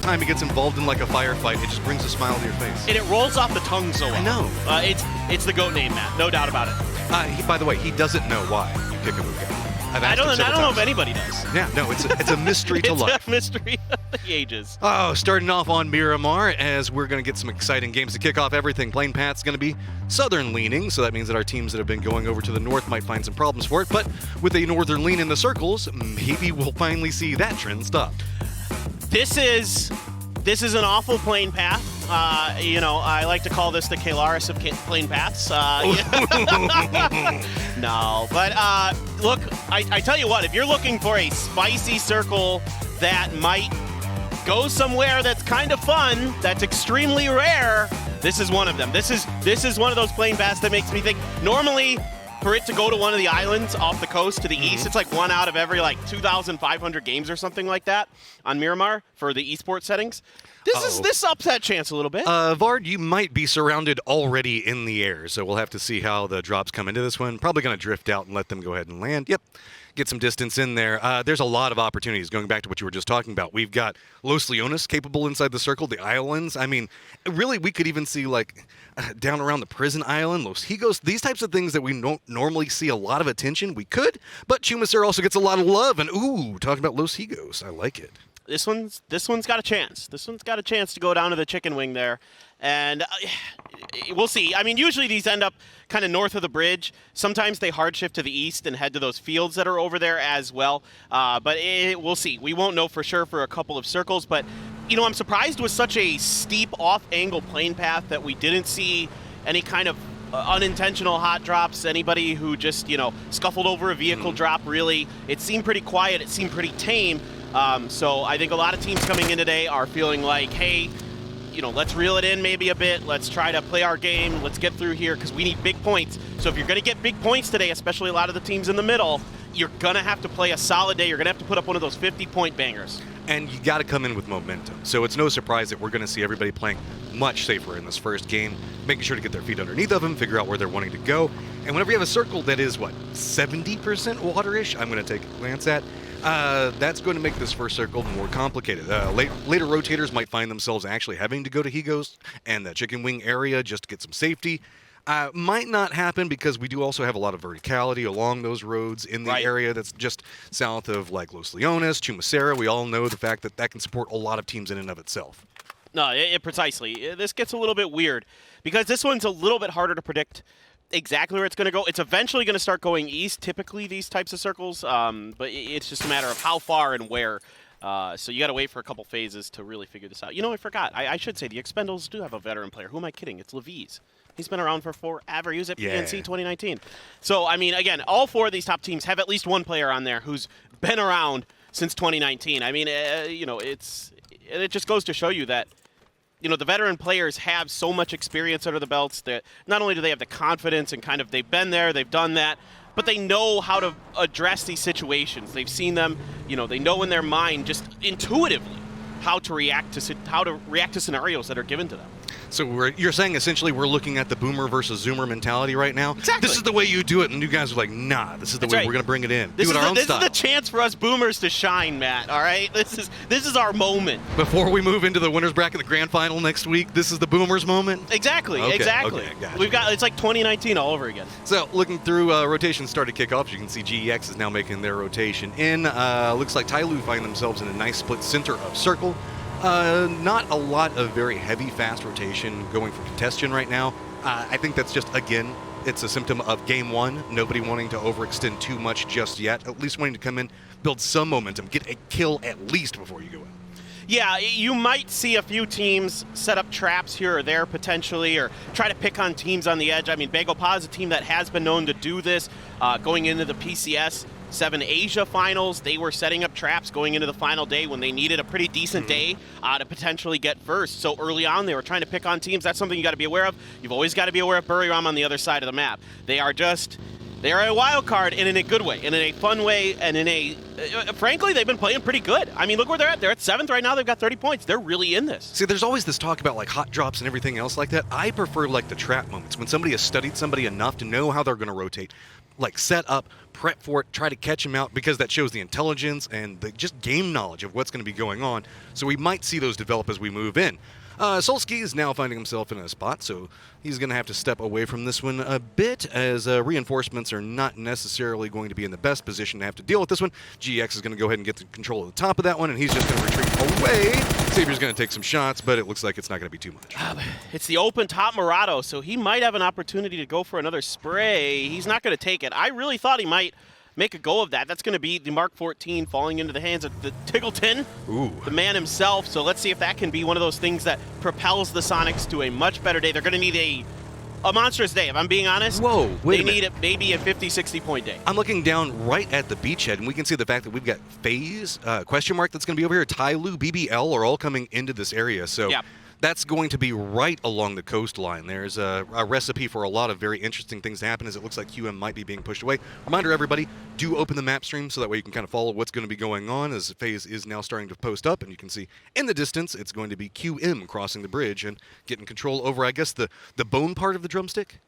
time he gets involved in like a firefight, it just brings a smile to your face. And it rolls off the tongue so well. I know. It's the GOAT name, Matt. No doubt about it. By the way, he doesn't know why you kick a Muka. I don't know if anybody does. Yeah, no, it's a mystery to life. It's a mystery of the ages. Oh, starting off on Miramar, as we're going to get some exciting games to kick off everything. Plane path's going to be southern leaning, so that means that our teams that have been going over to the north might find some problems for it. But with a northern lean in the circles, maybe we'll finally see that trend stop. This is an awful plane path. I like to call this the Kalaris of plane paths. No, but look, I tell you what, if you're looking for a spicy circle that might go somewhere that's kind of fun, that's extremely rare, this is one of them. This is one of those plane paths that makes me think, normally, for it to go to one of the islands off the coast to the east, it's like one out of every 2,500 games or something like that on Miramar for the esports settings. This ups that chance a little bit. Vard, you might be surrounded already in the air, so we'll have to see how the drops come into this one. Probably going to drift out and let them go ahead and land. Yep. Get some distance in there. There's a lot of opportunities. Going back to what you were just talking about, we've got Los Leones capable inside the circle, the islands. I mean, really, we could even see down around the prison island, Los Higos, these types of things that we don't normally see a lot of attention. We could, but Chumacer also gets a lot of love. And talking about Los Higos, I like it. This one's got a chance. This one's got a chance to go down to the chicken wing there. And we'll see. I mean, usually these end up kind of north of the bridge. Sometimes they hard shift to the east and head to those fields that are over there as well. But we'll see. We won't know for sure for a couple of circles. But, I'm surprised with such a steep off-angle plane path that we didn't see any kind of unintentional hot drops. Anybody who just, scuffled over a vehicle drop, really. It seemed pretty quiet. It seemed pretty tame. So I think a lot of teams coming in today are feeling like, hey, let's reel it in maybe a bit. Let's try to play our game. Let's get through here because we need big points. So if you're going to get big points today, especially a lot of the teams in the middle, you're going to have to play a solid day. You're going to have to put up one of those 50-point bangers. And you got to come in with momentum. So it's no surprise that we're going to see everybody playing much safer in this first game, making sure to get their feet underneath of them, figure out where they're wanting to go. And whenever you have a circle that is, 70% waterish, I'm going to take a glance at, that's going to make this first circle more complicated. Later rotators might find themselves actually having to go to Higos and the chicken wing area just to get some safety. Might not happen because we do also have a lot of verticality along those roads in the area that's just south of Los Leones, Chumacera. We all know the fact that that can support a lot of teams in and of itself. No, precisely. This gets a little bit weird because this one's a little bit harder to predict exactly where it's going to go. It's eventually going to start going east, typically these types of circles, but it's just a matter of how far and where. So you got to wait for a couple phases to really figure this out. I forgot. I should say the Expendables do have a veteran player. Who am I kidding? It's Leviz. He's been around for forever. He was at PNC 2019. So, I mean, again, all four of these top teams have at least one player on there who's been around since 2019. I mean, it just goes to show you that, the veteran players have so much experience under the belts that not only do they have the confidence and kind of they've been there, they've done that, but they know how to address these situations. They've seen them, they know in their mind just intuitively how to react to scenarios that are given to them. So you're saying essentially we're looking at the boomer versus zoomer mentality right now? Exactly. This is the way you do it, and you guys are like, nah, this is the way we're going to bring it in. This do it our own style. This is the chance for us boomers to shine, Matt, all right? This is our moment. Before we move into the winners bracket, the grand final next week, this is the boomers moment? Exactly. Okay, Gotcha. It's like 2019 all over again. So looking through rotation started kickoffs, you can see GEX is now making their rotation in. Looks like Tyloo find themselves in a nice split center of circle. Not a lot of very heavy, fast rotation going for contention right now. I think that's just, again, it's a symptom of game one. Nobody wanting to overextend too much just yet. At least wanting to come in, build some momentum, get a kill at least before you go in. Yeah, you might see a few teams set up traps here or there potentially, or try to pick on teams on the edge. I mean, Bagopah is a team that has been known to do this going into the PCS 7 Asia finals. They were setting up traps going into the final day when they needed a pretty decent day to potentially get first. So early on, they were trying to pick on teams. That's something you got to be aware of. You've always got to be aware of Buriram on the other side of the map. They are just They're a wild card, and in a good way, and in a fun way, and in a frankly, they've been playing pretty good. I mean, look where they're at. They're at 7th right now. They've got 30 points. They're really in this. See, there's always this talk about like hot drops and everything else like that. I prefer like the trap moments when somebody has studied somebody enough to know how they're going to rotate, like set up, prep for it, try to catch them out, because that shows the intelligence and the just game knowledge of what's going to be going on. So we might see those develop as we move in. Solsky is now finding himself in a spot, so he's going to have to step away from this one a bit, as reinforcements are not necessarily going to be in the best position to have to deal with this one. GX is going to go ahead and get the control of the top of that one, and he's just going to retreat away. Savior's going to take some shots, but it looks like it's not going to be too much. It's the open top Murado, so he might have an opportunity to go for another spray. He's not going to take it. I really thought he might make a go of that. That's going to be the Mark 14 falling into the hands of the Tiggleton, the man himself. So let's see if that can be one of those things that propels the Sonics to a much better day. They're going to need a monstrous day, if I'm being honest. Whoa, wait a minute. They need maybe a 50, 60-point day. I'm looking down right at the beachhead, and we can see the fact that we've got FaZe, question mark that's going to be over here, Tyloo, BBL are all coming into this area. So yeah. That's going to be right along the coastline. There's a recipe for a lot of very interesting things to happen, as it looks like QM might be being pushed away. Reminder, everybody, do open the map stream so that way you can kind of follow what's going to be going on, as FaZe is now starting to post up, and you can see in the distance it's going to be QM crossing the bridge and getting control over, I guess, the bone part of the drumstick?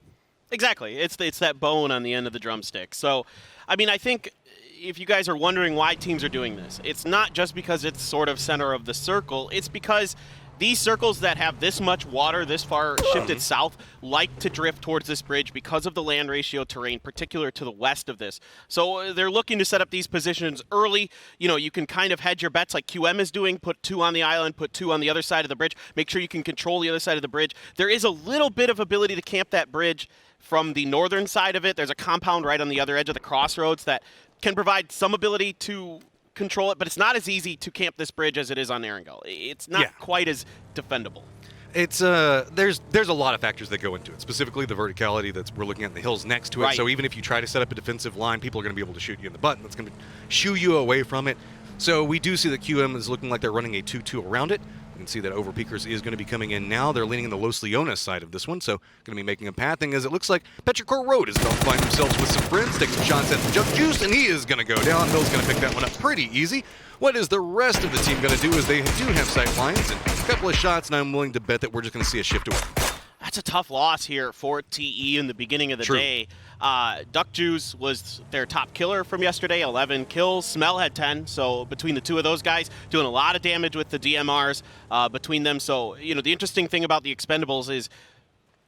Exactly. It's that bone on the end of the drumstick. So, I mean, I think if you guys are wondering why teams are doing this, it's not just because it's sort of center of the circle. It's because these circles that have this much water this far shifted south like to drift towards this bridge because of the land ratio terrain, particular to the west of this. So they're looking to set up these positions early. You know, you can kind of hedge your bets like QM is doing, put 2 on the island, put 2 on the other side of the bridge, make sure you can control the other side of the bridge. There is a little bit of ability to camp that bridge from the northern side of it. There's a compound right on the other edge of the crossroads that can provide some ability to control it, but it's not as easy to camp this bridge as it is on Erangel. It's not quite as defendable. It's there's a lot of factors that go into it, specifically the verticality that we're looking at in the hills next to it. Right. So even if you try to set up a defensive line, people are going to be able to shoot you in the butt, and that's going to shoo you away from it. So we do see that QM is looking like they're running a 2-2 around it. You can see that Overpeakers is going to be coming in now. They're leaning in the Los Leones side of this one, so going to be making a pathing, as it looks like Petrichor Road is about to find themselves with some friends, take some shots at the Junk Juice, and he is going to go down. Hill's going to pick that one up pretty easy. What is the rest of the team going to do, is they do have sight lines and a couple of shots, and I'm willing to bet that we're just going to see a shift away. That's a tough loss here for TE in the beginning of the day. Duck Juice was their top killer from yesterday, 11 kills. Smell had 10, so between the two of those guys, doing a lot of damage with the DMRs between them. So, you know, the interesting thing about the Expendables is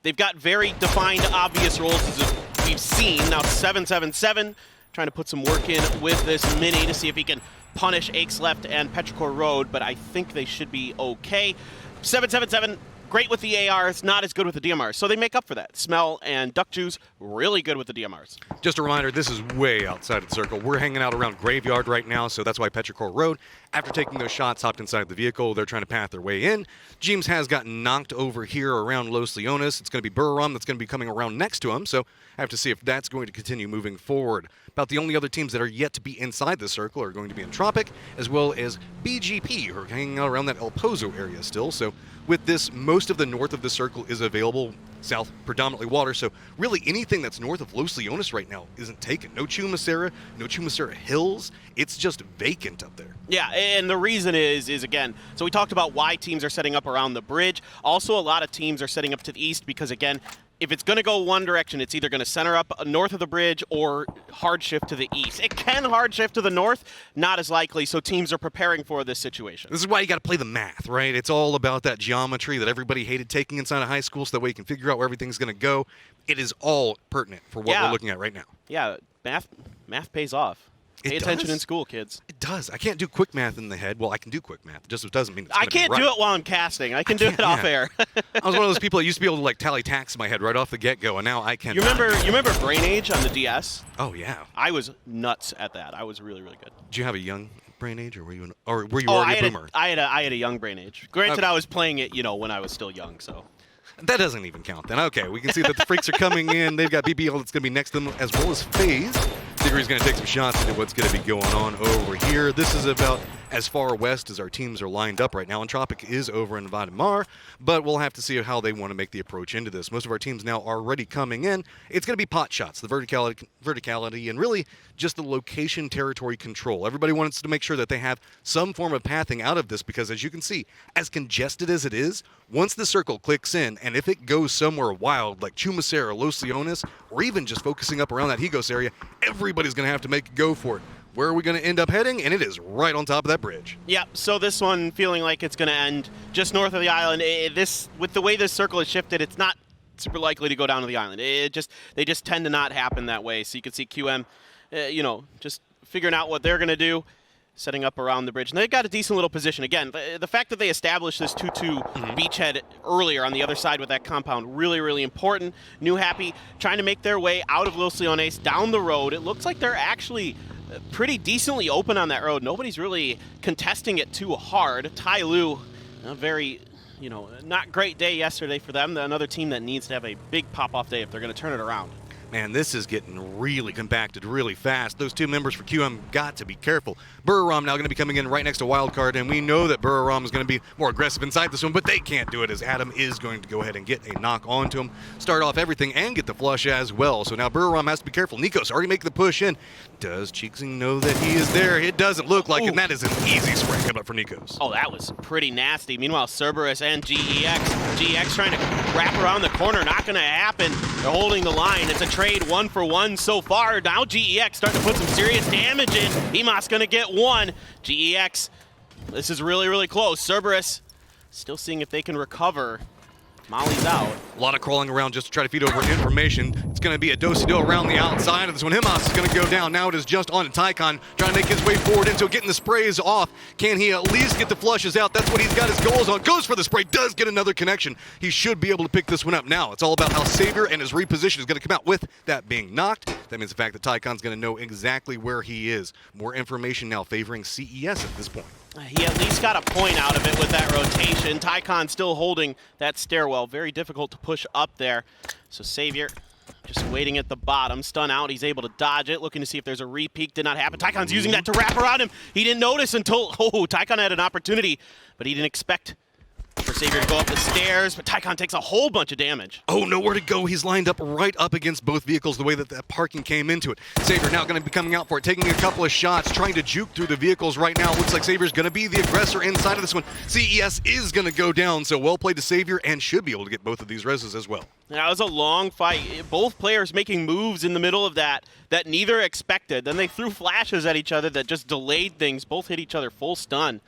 they've got very defined, obvious roles, as we've seen. Now 777 trying to put some work in with this Mini to see if he can punish Aches Left and Petrichor Road, but I think they should be okay. 777 great with the ARs, not as good with the DMRs. So they make up for that. Smell and Duck Juice, really good with the DMRs. Just a reminder, this is way outside of the circle. We're hanging out around Graveyard right now, so that's why Petrichor Road, after taking those shots, hopped inside the vehicle. They're trying to path their way in. James has gotten knocked over here around Los Leones. It's going to be Burram that's going to be coming around next to him, so I have to see if that's going to continue moving forward. About the only other teams that are yet to be inside the circle are going to be Entropic, as well as BGP, who are hanging out around that El Pozo area still. So with this, most of the north of the circle is available, south predominantly water, so really anything that's north of Los Leones right now isn't taken. No Chumacera, no Chumacera Hills, it's just vacant up there. Yeah, and the reason is again, so we talked about why teams are setting up around the bridge. Also, a lot of teams are setting up to the east because, again, if it's going to go one direction, it's either going to center up north of the bridge or hard shift to the east. It can hard shift to the north, not as likely, so teams are preparing for this situation. This is why you got to play the math, right? It's all about that geometry that everybody hated taking inside of high school, so that way you can figure out where everything's going to go. It is all pertinent for what we're looking at right now. Yeah, math pays off. Pay attention in school, kids. It does. I can't do quick math in the head. Well, I can do quick math. It just doesn't mean it's I can't be right. do it while I'm casting. I can do it off air. I was one of those people that used to be able to like tally tax in my head right off the get-go, and now I can't. You remember Brain Age on the DS? Oh yeah. I was nuts at that. I was really, really good. Did you have a young Brain Age, or were you already a boomer? I had a young Brain Age. Granted, I was playing it, when I was still young, so. That doesn't even count then. Okay, we can see that the freaks are coming in. They've got BBL that's going to be next to them, as well as FaZe. Diggory's going to take some shots into what's going to be going on over here. This is about as far west as our teams are lined up right now. And Tropic is over in Vadimar, but we'll have to see how they want to make the approach into this. Most of our teams now are already coming in. It's going to be pot shots, the verticality, and really just the location territory control. Everybody wants to make sure that they have some form of pathing out of this because, as you can see, as congested as it is, once the circle clicks in, and if it goes somewhere wild like Chumacera, Los Leones, or even just focusing up around that Higos area, everybody's going to have to make a go for it. Where are we going to end up heading? And it is right on top of that bridge. Yeah, so this one feeling like it's going to end just north of the island. With the way this circle is shifted, it's not super likely to go down to the island. They just tend to not happen that way. So you can see QM, just figuring out what they're going to do, setting up around the bridge. And they've got a decent little position. Again, the fact that they established this 2-2 beachhead earlier on the other side with that compound, really, really important. New Happy trying to make their way out of Los Leones down the road. It looks like they're actually pretty decently open on that road. Nobody's really contesting it too hard. Tai Lu, a very, not great day yesterday for them. Another team that needs to have a big pop-off day if they're going to turn it around. Man, this is getting really compacted really fast. Those two members for QM got to be careful. Buriram now going to be coming in right next to Wildcard, and we know that Buriram is going to be more aggressive inside this one, but they can't do it as Adam is going to go ahead and get a knock onto him, start off everything, and get the flush as well. So now Buriram has to be careful. Nico's already making the push in. Does Cheeksing know that he is there? It doesn't look like it, and that is an easy spray coming up for Nikos. Oh, that was pretty nasty. Meanwhile, Cerberus and GEX trying to wrap around the corner. Not going to happen. They're holding the line. It's a trade 1-for-1 so far. Now GEX starting to put some serious damage in. Emas going to get one. GEX, this is really, really close. Cerberus still seeing if they can recover. Molly's out. A lot of crawling around just to try to feed over information. It's going to be a do-si-do around the outside of this one. Himas is going to go down. Now it is just on to Tycon, trying to make his way forward into getting the sprays off. Can he at least get the flushes out? That's what he's got his goals on. Goes for the spray, does get another connection. He should be able to pick this one up now. It's all about how Savior and his reposition is going to come out with that being knocked. That means the fact that Tycon's going to know exactly where he is. More information now favoring CES at this point. He at least got a point out of it with that rotation. Tycon still holding that stairwell. Very difficult to push up there. So Savior just waiting at the bottom. Stun out. He's able to dodge it. Looking to see if there's a re-peek. Did not happen. Tycon's using that to wrap around him. He didn't notice until, Tycon had an opportunity, but he didn't expect for Savior to go up the stairs, but Tycon takes a whole bunch of damage. Oh, nowhere to go. He's lined up right up against both vehicles the way that that parking came into it. Savior now going to be coming out for it, taking a couple of shots, trying to juke through the vehicles right now. Looks like Savior's going to be the aggressor inside of this one. CES is going to go down, so well played to Savior and should be able to get both of these reses as well. That was a long fight. Both players making moves in the middle of that neither expected. Then they threw flashes at each other that just delayed things. Both hit each other full stun.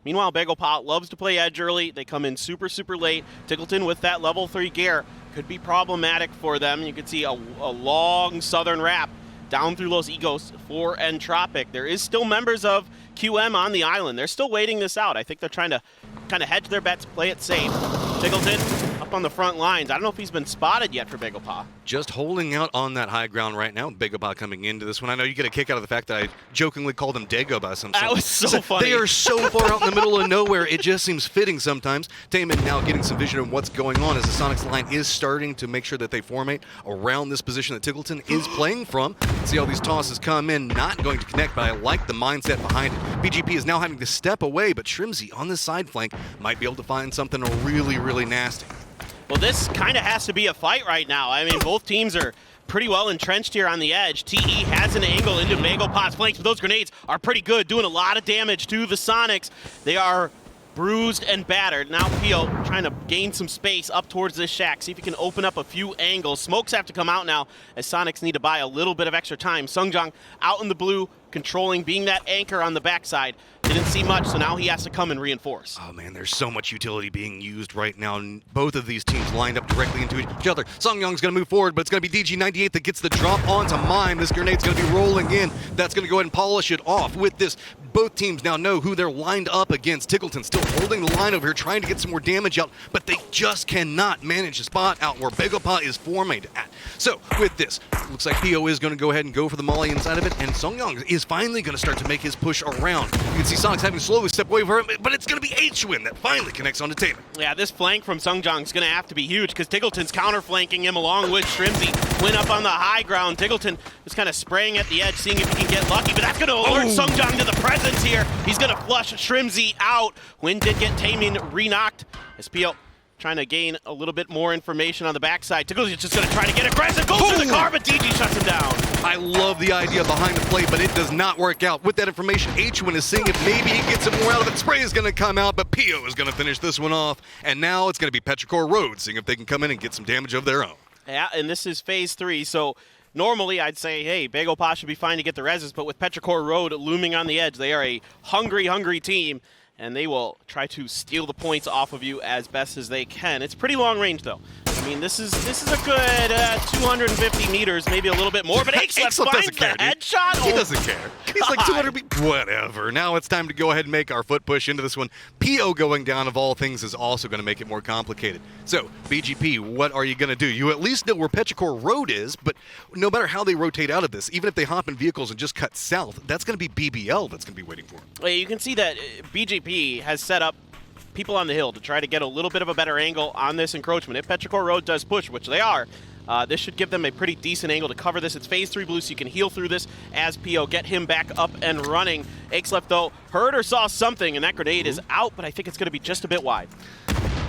Meanwhile, Bagopot loves to play edge early. They come in super, super late. Tickleton with that level 3 gear could be problematic for them. You can see a long southern wrap down through Los Egos for Entropic. There is still members of QM on the island. They're still waiting this out. I think they're trying to kind of hedge their bets, play it safe. Tickleton up on the front lines. I don't know if he's been spotted yet for Bagopot. Just holding out on that high ground right now. Bagopot coming into this one. I know you get a kick out of the fact that I jokingly called him Dagobah sometimes. That was so funny. They are so far out in the middle of nowhere, it just seems fitting sometimes. Taman now getting some vision of what's going on as the Sonics line is starting to make sure that they formate around this position that Tickleton is playing from. See how these tosses come in, not going to connect, but I like the mindset behind it. BGP is now having to step away, but Shrimzy on the side flank might be able to find something really, really nasty. Well, this kind of has to be a fight right now. I mean, both teams are pretty well entrenched here on the edge. TE has an angle into Bagopot's flanks, but those grenades are pretty good, doing a lot of damage to the Sonics. They are bruised and battered. Now Pio trying to gain some space up towards this shack, see if he can open up a few angles. Smokes have to come out now as Sonics need to buy a little bit of extra time. Sungjang out in the blue, controlling, being that anchor on the backside. Didn't see much, so now he has to come and reinforce. Oh man, there's so much utility being used right now. Both of these teams lined up directly into each other. Songyong's going to move forward, but it's going to be DG98 that gets the drop onto mine. This grenade's going to be rolling in. That's going to go ahead and polish it off. With this, both teams now know who they're lined up against. Tickleton still holding the line over here, trying to get some more damage out, but they just cannot manage the spot out where Bagopot is formed at. So with this, looks like Pio is going to go ahead and go for the molly inside of it, and Songyong is finally going to start to make his push around. You can see Sonics having to slowly step away from him, but it's going to be H-Win that finally connects onto Taman. Yeah, this flank from Sungjang is going to have to be huge because Tickleton's counter-flanking him along with Shrimzy. Went up on the high ground. Tickleton was kind of spraying at the edge, seeing if he can get lucky, but that's going to alert Sungjang to the presence. presence here. He's going to flush Shrimzy out. Wynn did get Taming re-knocked. SPO trying to gain a little bit more information on the backside. Tickles is just going to try to get aggressive. Goes through the car, but DG shuts him down. I love the idea behind the play, but it does not work out. With that information, H1 is seeing if maybe he gets some more out of it. Spray is going to come out, but Pio is going to finish this one off. And now it's going to be Petrichor Road, seeing if they can come in and get some damage of their own. Yeah, and this is phase 3, so normally I'd say, hey, Bagel should be fine to get the reses, but with Petrichor Road looming on the edge, they are a hungry team, and they will try to steal the points off of you as best as they can. It's pretty long range, though. I mean, this is a good 250 meters, maybe a little bit more, but Axelef finds the headshot. He doesn't care. He's like 200 meters. Whatever. Now it's time to go ahead and make our foot push into this one. PO going down, of all things, is also going to make it more complicated. So, BGP, what are you going to do? You at least know where Petrichor Road is, but no matter how they rotate out of this, even if they hop in vehicles and just cut south, that's going to be BBL that's going to be waiting for them. Well, you can see that BGP has set up people on the hill to try to get a little bit of a better angle on this encroachment. If Petrichor Road does push, which they are, this should give them a pretty decent angle to cover this. It's phase 3 blue, so you can heal through this as PO. Get him back up and running. Axelef, though, heard or saw something, and that grenade is out, but I think it's going to be just a bit wide.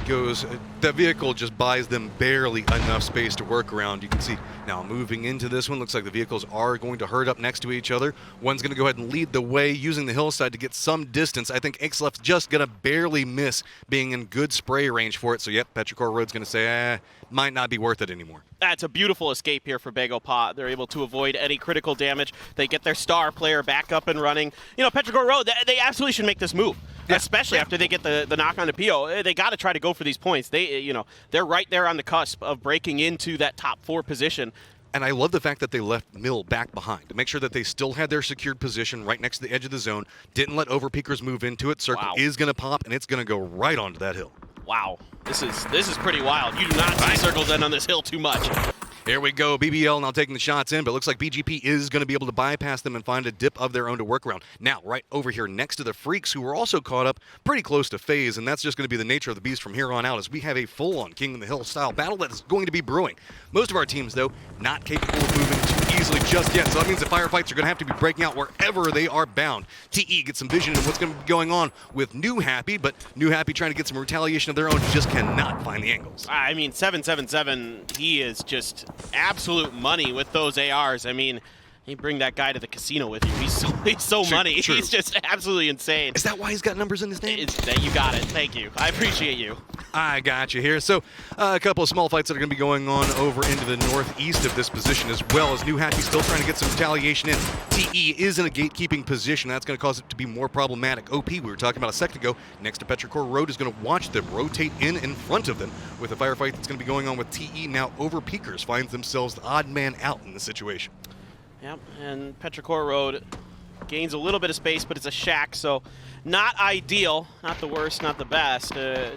The vehicle just buys them barely enough space to work around. You can see now moving into this one, looks like the vehicles are going to herd up next to each other. One's going to go ahead and lead the way using the hillside to get some distance. I think Axelef's just going to barely miss being in good spray range for it. So, yep, Petrichor Road's going to say, might not be worth it anymore. That's a beautiful escape here for Bagel. They're able to avoid any critical damage. They get their star player back up and running. You know, Petrichor Road, they absolutely should make this move. Yeah. Especially after they get the knock on the PO. They got to try to go for these points. They're right there on the cusp of breaking into that top 4 position. And I love the fact that they left Mill back behind to make sure that they still had their secured position right next to the edge of the zone, didn't let overpeakers move into it. Circle is going to pop, and it's going to go right onto that hill. Wow. This is pretty wild. You do not see circles end on this hill too much. Here we go, BBL now taking the shots in, but it looks like BGP is going to be able to bypass them and find a dip of their own to work around. Now, right over here next to the Freaks, who are also caught up pretty close to FaZe, and that's just going to be the nature of the beast from here on out, as we have a full-on King of the Hill style battle that is going to be brewing. Most of our teams, though, not capable of moving too easily just yet, so that means the firefights are going to have to be breaking out wherever they are bound. TE gets some vision of what's going to be going on with New Happy, but New Happy trying to get some retaliation of their own, just cannot find the angles. I mean, 777, he is just absolute money with those ARs. I mean, you bring that guy to the casino with you. He's so money. True. He's just absolutely insane. Is that why he's got numbers in his name? You got it. Thank you. I appreciate you. I got you here. So a couple of small fights that are going to be going on over into the northeast of this position, as well as New Happy still trying to get some retaliation in. TE is in a gatekeeping position. That's going to cause it to be more problematic. OP, we were talking about a second ago, next to Petrichor Road, is going to watch them rotate in front of them with a firefight that's going to be going on with TE. Now over peakers finds themselves the odd man out in the situation. Yep, and Petrichor Road gains a little bit of space, but it's a shack, so not ideal. Not the worst, not the best.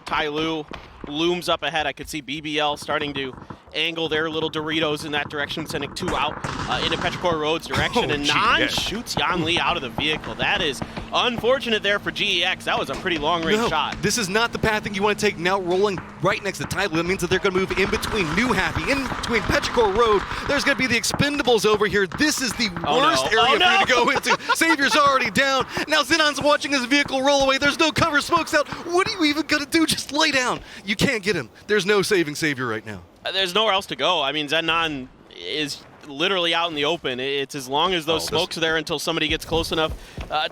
Tai Lu looms up ahead. I could see BBL starting to angle their little Doritos in that direction, sending 2 out into Petrichor Road's direction. And Nan shoots Yan Li out of the vehicle. That is unfortunate there for GEX. That was a pretty long-range shot. This is not the path that you want to take. Now rolling right next to Tai Lu. That means that they're going to move in between New Happy, in between Petrichor Road. There's going to be the Expendables over here. This is the worst area for you to go into. Savior's already down. Now Zenon's watching his vehicle roll away. There's no cover. Smoke's out. What are you even going to do? Just lay down. You can't get him. There's no saving Savior right now. There's nowhere else to go. I mean, Zenon is literally out in the open. It's as long as those smokes are there until somebody gets close enough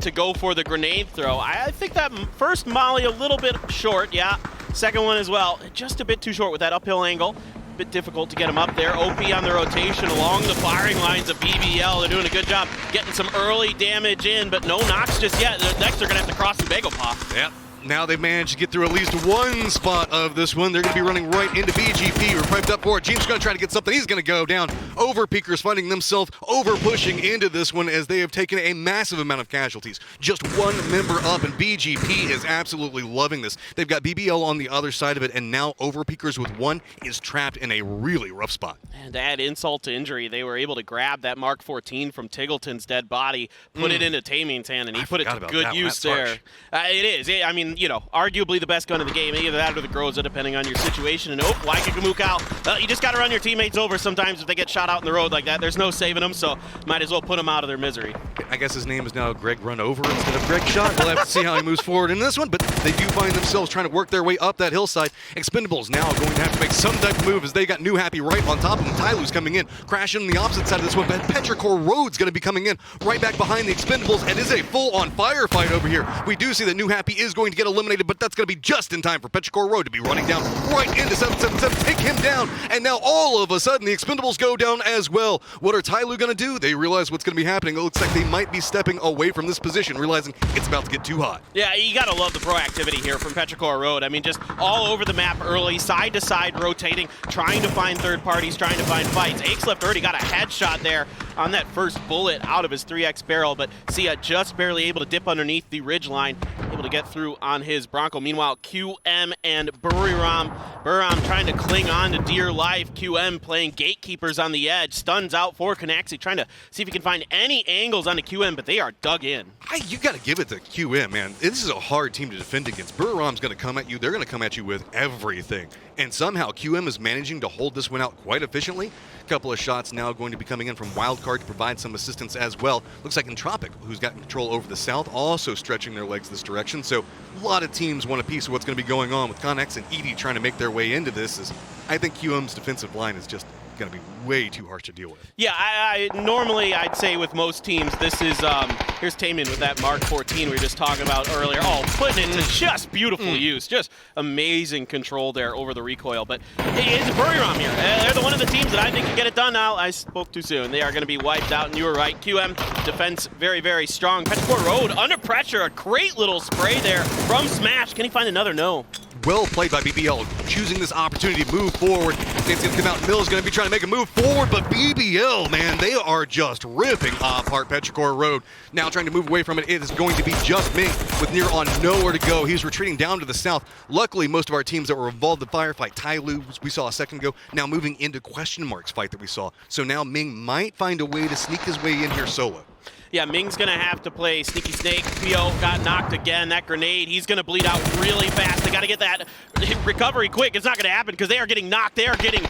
to go for the grenade throw. I think that first molly a little bit short, yeah. Second one as well, just a bit too short with that uphill angle. A bit difficult to get him up there. OP on the rotation along the firing lines of BBL. They're doing a good job getting some early damage in, but no knocks just yet. Next, they're going to have to cross the Bagel Paw. Yep. Now they've managed to get through at least one spot of this one. They're going to be running right into BGP. We're piped up for it. James going to try to get something. He's going to go down. Overpeakers finding themselves over-pushing into this one as they have taken a massive amount of casualties. Just one member up, and BGP is absolutely loving this. They've got BBL on the other side of it, and now Overpeakers with one is trapped in a really rough spot. And to add insult to injury, they were able to grab that Mark 14 from Tiggleton's dead body, put it into Taming's hand, and he put it to good use there. It is. I mean, you know, arguably the best gun in the game. Either that or the Groza, depending on your situation. And Waikakamuk out. Well, you just got to run your teammates over sometimes if they get shot out in the road like that. There's no saving them, so might as well put them out of their misery. I guess his name is now Greg Run Over instead of Greg Shot. We'll have to see how he moves forward in this one, but they do find themselves trying to work their way up that hillside. Expendables now going to have to make some type of move as they got New Happy right on top of them. Tyloo's coming in, crashing on the opposite side of this one, but Petrichor Road's going to be coming in right back behind the Expendables. It is a full-on firefight over here. We do see that New Happy is going to get eliminated, but that's going to be just in time for Petrichor Road to be running down right into 777, take him down, and now all of a sudden the Expendables go down as well. What are Tyloo going to do? They realize what's going to be happening. It looks like they might be stepping away from this position, realizing it's about to get too hot. Yeah, you got to love the proactivity here from Petrichor Road. I mean, just all over the map early, side to side rotating, trying to find third parties, trying to find fights. Akeleft already got a headshot there on that first bullet out of his 3x barrel, but Sia just barely able to dip underneath the ridge line, able to get through on his Bronco. Meanwhile, QM and Buriram trying to cling on to dear life. QM playing gatekeepers on the edge, stuns out for Canaxi, trying to see if he can find any angles onto QM, but they are dug in. You got to give it to QM, man. This is a hard team to defend against. Buriram's going to come at you. They're going to come at you with everything. And somehow QM is managing to hold this one out quite efficiently. A couple of shots now going to be coming in from Wildcard to provide some assistance as well. Looks like Entropic, who's got control over the south, also stretching their legs this direction. So a lot of teams want a piece of what's going to be going on with Connex and Edie trying to make their way into this. I think QM's defensive line is just going to be way too harsh to deal with. Yeah, I normally I'd say with most teams, this is, here's Taman with that Mark 14 we were just talking about earlier. Oh, putting it to just beautiful use. Just amazing control there over the recoil. But it's Buriram here. They're the one of the teams that I think can get it done now. I spoke too soon. They are going to be wiped out, and you were right. QM defense very, very strong. Petrichor Road under pressure. A great little spray there from Smash. Can he find another? No. Well played by BBL, choosing this opportunity to move forward. It's going to come out. Mill's going to be trying to make a move forward, but BBL, man, they are just ripping apart Petrichor Road. Now trying to move away from it. It is going to be just Ming with near on nowhere to go. He's retreating down to the south. Luckily, most of our teams that were involved in the firefight, Tyloo, we saw a second ago, now moving into question marks fight that we saw. So now Ming might find a way to sneak his way in here solo. Yeah, Ming's going to have to play Sneaky Snake. Pio got knocked again. That grenade, he's going to bleed out really fast. They got to get that recovery quick. It's not going to happen because they are getting knocked. They are getting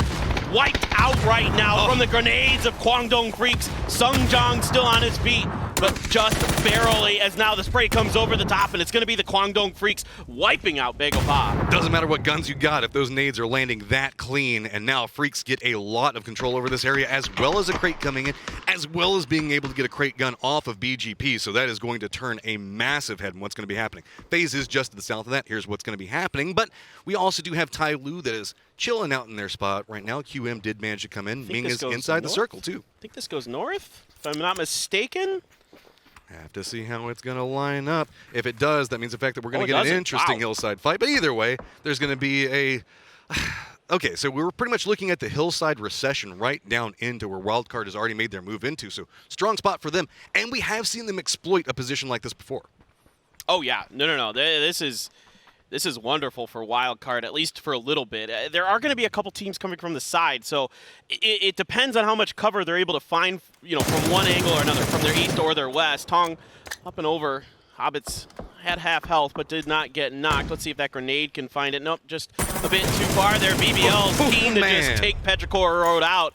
wiped out right now from the grenades of Kwangdong Freaks. Sung Jong still on his feet, but just barely, as now the spray comes over the top, and it's going to be the Kwangdong Freaks wiping out Bagel Pa. Doesn't matter what guns you got if those nades are landing that clean, and now Freaks get a lot of control over this area, as well as a crate coming in, as well as being able to get a crate gun off of BGP, so that is going to turn a massive head in what's going to be happening. FaZe is just to the south of that. Here's what's going to be happening, but we also do have Tyloo that is chilling out in their spot right now. QM did manage to come in. Ming is inside the circle, too. I think this goes north, if I'm not mistaken. Have to see how it's going to line up. If it does, that means the fact that we're going to get an interesting hillside fight. But either way, there's going to be a... Okay, so we were pretty much looking at the hillside recession right down into where Wildcard has already made their move into. So strong spot for them. And we have seen them exploit a position like this before. Oh, yeah. No. This is wonderful for Wildcard, at least for a little bit. There are going to be a couple teams coming from the side, so it depends on how much cover they're able to find, from one angle or another, from their east or their west. Tong up and over. Hobbits had half health, but did not get knocked. Let's see if that grenade can find it. Nope, just a bit too far there. BBL's keen to just take Petrichor Road out.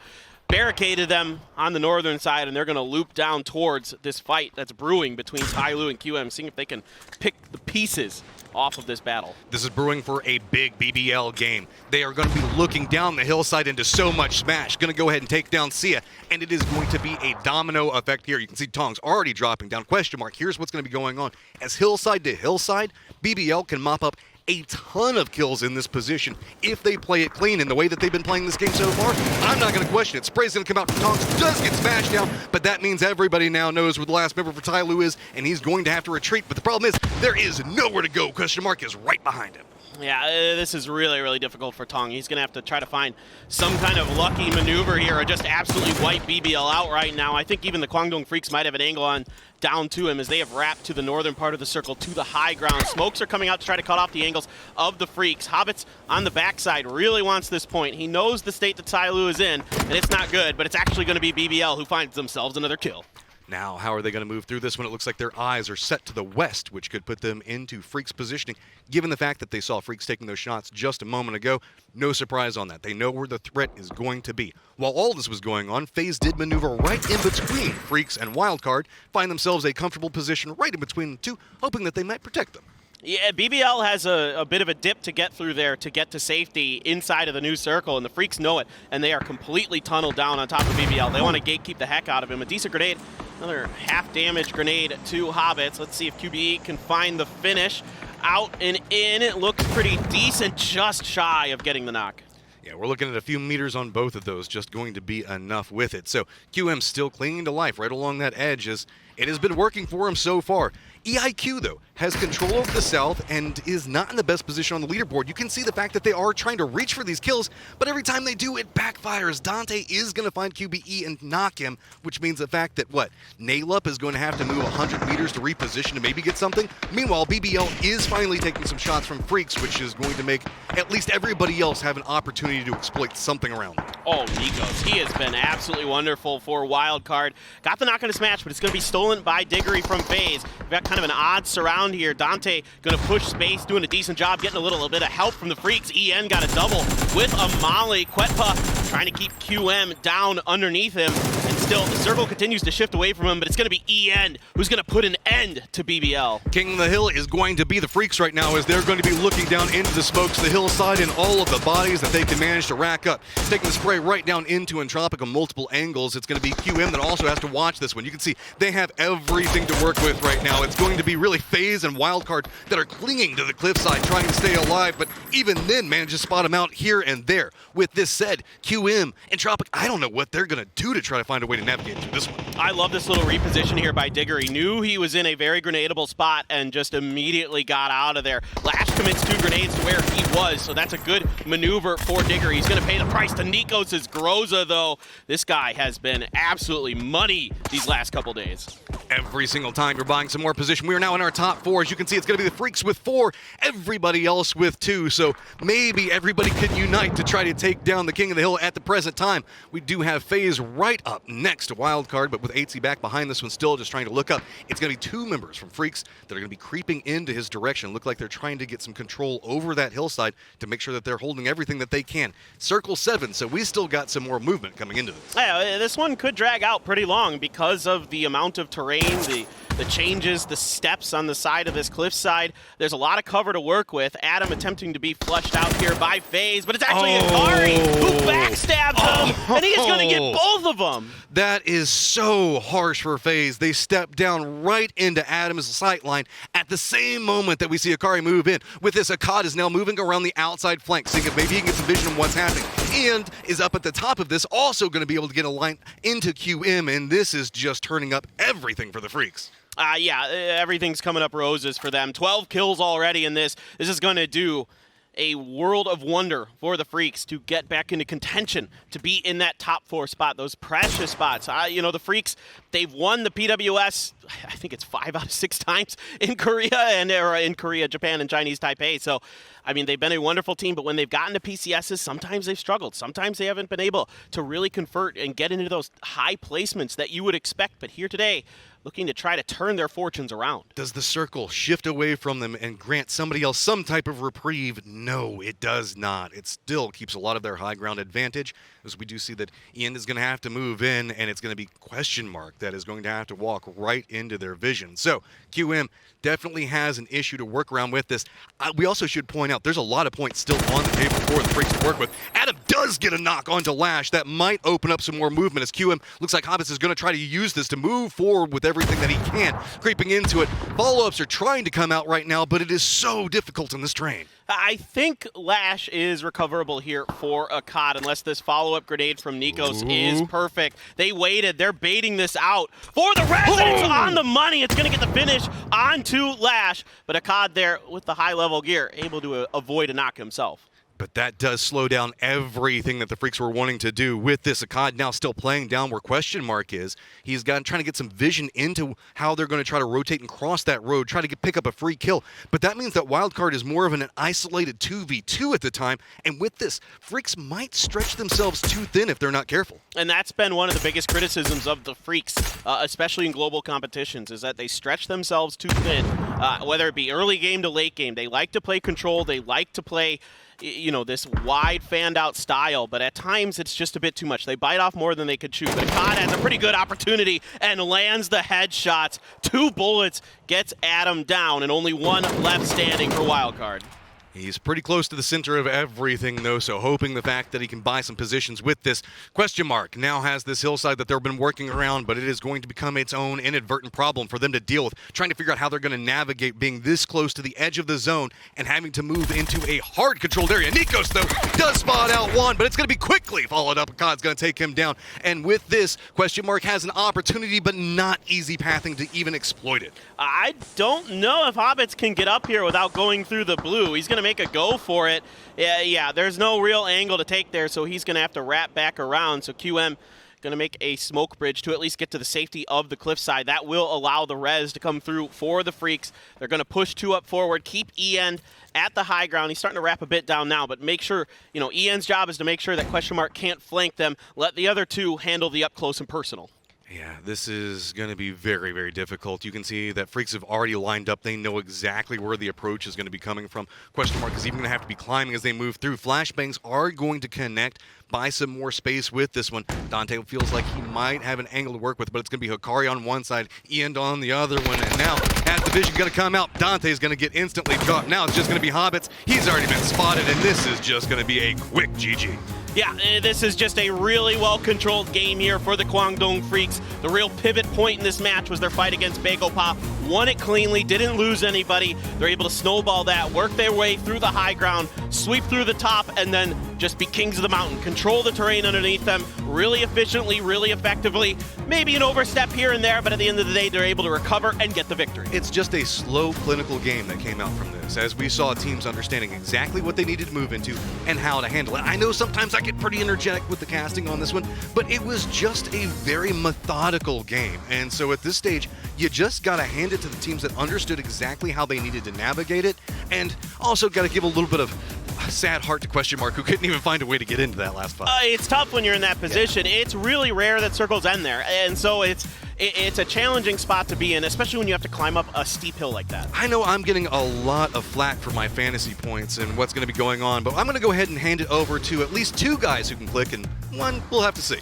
Barricaded them on the northern side, and they're going to loop down towards this fight that's brewing between Tyloo and QM, seeing if they can pick the pieces off of this battle. This is brewing for a big BBL game. They are going to be looking down the hillside into so much smash. Going to go ahead and take down Sia, and it is going to be a domino effect here. You can see Tong's already dropping down. Question mark. Here's what's going to be going on. As hillside to hillside, BBL can mop up a ton of kills in this position if they play it clean in the way that they've been playing this game so far. I'm not going to question it. Spray's going to come out from Tonks, does get smashed down, but that means everybody now knows where the last member for Tyloo is, and he's going to have to retreat. But the problem is, there is nowhere to go. Question mark is right behind him. Yeah, this is really, really difficult for Tong. He's going to have to try to find some kind of lucky maneuver here or just absolutely wipe BBL out right now. I think even the Kwangdong Freaks might have an angle on down to him as they have wrapped to the northern part of the circle to the high ground. Smokes are coming out to try to cut off the angles of the Freaks. Hobbits on the backside really wants this point. He knows the state that Tyloo is in, and it's not good, but it's actually going to be BBL who finds themselves another kill. Now, how are they going to move through this when it looks like their eyes are set to the west, which could put them into Freak's positioning, given the fact that they saw Freaks taking those shots just a moment ago? No surprise on that. They know where the threat is going to be. While all this was going on, FaZe did maneuver right in between Freaks and Wildcard, find themselves a comfortable position right in between the two, hoping that they might protect them. Yeah, BBL has a bit of a dip to get through there to get to safety inside of the new circle, and the Freaks know it, and they are completely tunneled down on top of BBL. They want to gatekeep the heck out of him. A decent grenade, another half-damage grenade to Hobbits. Let's see if QBE can find the finish. Out and in, it looks pretty decent, just shy of getting the knock. Yeah, we're looking at a few meters on both of those, just going to be enough with it. So QM still clinging to life right along that edge, as it has been working for him so far. EIQ, though, has control over the south and is not in the best position on the leaderboard. You can see the fact that they are trying to reach for these kills, but every time they do, it backfires. Dante is going to find QBE and knock him, which means the fact that, Naylup is going to have to move 100 meters to reposition to maybe get something. Meanwhile, BBL is finally taking some shots from Freaks, which is going to make at least everybody else have an opportunity to exploit something around them. Oh, Nikos, he has been absolutely wonderful for Wildcard. Got the knock on his match, but it's going to be stolen by Diggory from FaZe. We've got kind of an odd surround here. Dante going to push space, doing a decent job, getting a little bit of help from the Freaks. EN got a double with a molly. Quetpa trying to keep QM down underneath him. And still, the circle continues to shift away from him, but it's going to be EN who's going to put an end to BBL. King of the Hill is going to be the Freaks right now, as they're going to be looking down into the smokes, the hillside, and all of the bodies that they can manage to rack up. Taking the spray right down into Entropic on multiple angles. It's going to be QM that also has to watch this one. You can see they have everything to work with right now. It's going to be really FaZe and Wildcard that are clinging to the cliffside, trying to stay alive, but even then manage to spot them out here and there. With this said, QM, Entropic, I don't know what they're going to do to try to find a way to navigate through this one. I love this little reposition here by Digger. He knew he was in a very grenadable spot and just immediately got out of there. Lash commits 2 grenades to where he was, so that's a good maneuver for Digger. He's going to pay the price to Nikos' Groza, though. This guy has been absolutely money these last couple days. Every single time you're buying some more position. We are now in our top 4. As you can see, it's going to be the Freaks with 4, everybody else with 2. So maybe everybody could unite to try to take down the King of the Hill at the present time. We do have FaZe right up next to Wildcard, but with 8C back behind this one still just trying to look up. It's going to be 2 members from Freaks that are going to be creeping into his direction. Look like they're trying to get some control over that hillside to make sure that they're holding everything that they can. Circle 7, so we still got some more movement coming into this. Yeah, this one could drag out pretty long because of the amount of terrain, the changes, the steps on the side of this cliffside. There's a lot of cover to work with. Adam attempting to be flushed out here by FaZe, but it's actually Akari who backstabs him, and he is going to get both of them. That is so harsh for FaZe. They step down right into Adam's sight line at the same moment that we see Akari move in. With this, Akkad is now moving around the outside flank, seeing if maybe he can get some vision of what's happening, and is up at the top of this, also going to be able to get a line into QM, and this is just turning up everything for the Freaks. Yeah, everything's coming up roses for them. 12 kills already in this. This is going to do a world of wonder for the Freaks to get back into contention, to be in that top 4 spot, those precious spots. The Freaks, they've won the PWS, I think it's 5 out of 6 times in Korea, Japan, and Chinese Taipei. So, I mean, they've been a wonderful team, but when they've gotten to PCSs, sometimes they've struggled. Sometimes they haven't been able to really convert and get into those high placements that you would expect. But here today, looking to try to turn their fortunes around. Does the circle shift away from them and grant somebody else some type of reprieve? No, it does not. It still keeps a lot of their high ground advantage, as we do see that Ian is going to have to move in, and it's going to be question mark that is going to have to walk right into their vision. So QM definitely has an issue to work around with this. We also should point out there's a lot of points still on the table for the Freaks to work with. Adam does get a knock onto Lash. That might open up some more movement, as QM looks like Hobbits is going to try to use this to move forward with everything that he can. Creeping into it. Follow-ups are trying to come out right now, but it is so difficult in this terrain. I think Lash is recoverable here for Akkad, unless this follow-up grenade from Nikos is perfect. They waited. They're baiting this out for the res, and it's on the money. It's going to get the finish onto Lash, but Akkad there with the high-level gear, able to avoid a knock himself. But that does slow down everything that the Freaks were wanting to do with this. Akkad now still playing down where question mark is. He's trying to get some vision into how they're going to try to rotate and cross that road, try to pick up a free kill. But that means that Wildcard is more of an isolated 2v2 at the time. And with this, Freaks might stretch themselves too thin if they're not careful. And that's been one of the biggest criticisms of the Freaks, especially in global competitions, is that they stretch themselves too thin, whether it be early game to late game. They like to play control. They like to play, you know, this wide fanned out style, but at times it's just a bit too much. They bite off more than they could chew. But Akkad has a pretty good opportunity and lands the headshots. 2 bullets, gets Adam down, and only 1 left standing for Wildcard. He's pretty close to the center of everything, though, so hoping the fact that he can buy some positions with this. Question mark now has this hillside that they've been working around, but it is going to become its own inadvertent problem for them to deal with, trying to figure out how they're going to navigate being this close to the edge of the zone and having to move into a hard-controlled area. Nikos, though, does spot out one, but it's going to be quickly followed up. Akkad's going to take him down, and with this, question mark has an opportunity, but not easy pathing to even exploit it. I don't know if Hobbits can get up here without going through the blue. He's going to make a go for it. Yeah, there's no real angle to take there, so he's going to have to wrap back around. So QM going to make a smoke bridge to at least get to the safety of the cliffside. That will allow the res to come through for the Freaks. They're going to push 2 up forward, keep EN at the high ground. He's starting to wrap a bit down now, but make sure, you know, EN's job is to make sure that question mark can't flank them. Let the other 2 handle the up close and personal. Yeah, this is going to be very, very difficult. You can see that Freaks have already lined up. They know exactly where the approach is going to be coming from. Question mark is even going to have to be climbing as they move through. Flashbangs are going to connect, buy some more space with this one. Dante feels like he might have an angle to work with, but it's going to be Hikari on one side, Ian on the other one. And now, as the vision going to come out, Dante's going to get instantly caught. Now it's just going to be Hobbits. He's already been spotted, and this is just going to be a quick GG. Yeah, this is just a really well-controlled game here for the Kwangdong Freaks. The real pivot point in this match was their fight against Bagopop. Won it cleanly, didn't lose anybody. They're able to snowball that, work their way through the high ground, sweep through the top, and then just be kings of the mountain. Control the terrain underneath them really efficiently, really effectively. Maybe an overstep here and there, but at the end of the day, they're able to recover and get the victory. It's just a slow, clinical game that came out from this, as we saw teams understanding exactly what they needed to move into and how to handle it. I know sometimes I get pretty energetic with the casting on this one, but it was just a very methodical game. And so at this stage, you just got to hand it to the teams that understood exactly how they needed to navigate it, and also got to give a little bit of sad heart to question mark, who couldn't even find a way to get into that last fight. It's tough when you're in that position. Yeah. It's really rare that circles end there, and so it's a challenging spot to be in, especially when you have to climb up a steep hill like that. I know I'm getting a lot of flack for my fantasy points and what's going to be going on, but I'm going to go ahead and hand it over to at least 2 guys who can click, and 1 we'll have to see.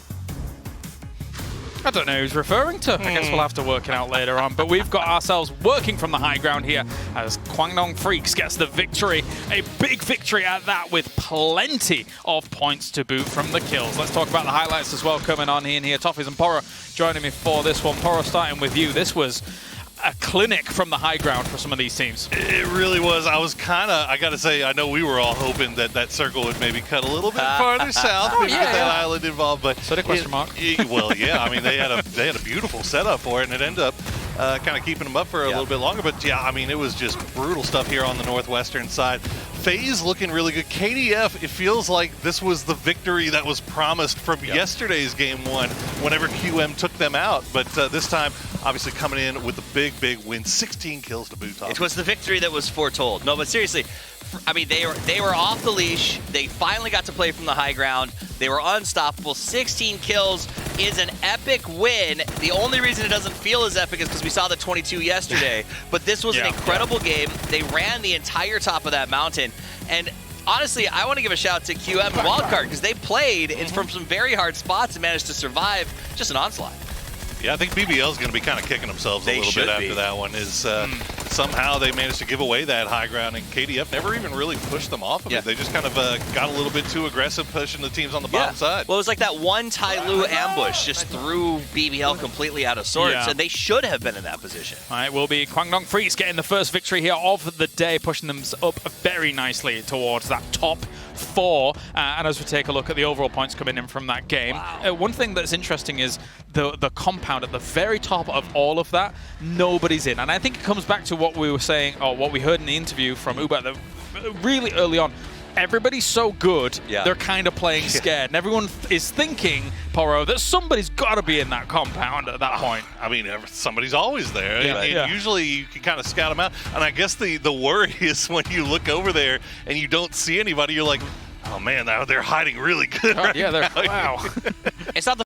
I don't know who's referring to. I guess we'll have to work it out later on. But we've got ourselves working from the high ground here as Kwangdong Freaks gets the victory. A big victory at that, with plenty of points to boot from the kills. Let's talk about the highlights as well coming on in here. Toffees and Poro joining me for this one. Poro, starting with you. This was a clinic from the high ground for some of these teams. It really was. I was kind of, I got to say, I know we were all hoping that that circle would maybe cut a little bit farther south, maybe get that island involved. But so did question mark. Well, yeah, I mean, they had a beautiful setup for it, and it ended up kind of keeping them up for a little bit longer. But yeah, I mean, it was just brutal stuff here on the northwestern side. FaZe looking really good. KDF, it feels like this was the victory that was promised from yesterday's game 1 whenever QM took them out. But this time, obviously coming in with a big win, 16 kills to boot. It was the victory that was foretold. No, but seriously, I mean, they were off the leash. They finally got to play from the high ground. They were unstoppable. 16 kills is an epic win. The only reason it doesn't feel as epic is because we saw the 22 yesterday. But this was an incredible game. They ran the entire top of that mountain. And honestly, I want to give a shout out to QM and Wildcard, because they played from some very hard spots and managed to survive just an onslaught. Yeah, I think BBL is going to be kind of kicking themselves a little bit after that one. Is somehow they managed to give away that high ground, and KDF never even really pushed them off of it. They just kind of got a little bit too aggressive, pushing the teams on the bottom side. Well, it was like that one Tai Lu ambush just threw BBL completely out of sorts, and they should have been in that position. All right, will be Kwangdong Freaks getting the first victory here of the day, pushing them up very nicely towards that top 4. And as we take a look at the overall points coming in from that game, one thing that's interesting is the compound at the very top of all of that, nobody's in. And I think it comes back to what we were saying, or what we heard in the interview from Uber really early on. everybody's so good, Yeah. they're kind of playing scared. And everyone is thinking, Poro, that somebody's got to be in that compound at that point. I mean, somebody's always there. Yeah. And Yeah. usually you can kind of scout them out. And I guess the worry is when you look over there and you don't see anybody, you're like, oh man, they're hiding really good right Yeah, they're, now. wow. It's not the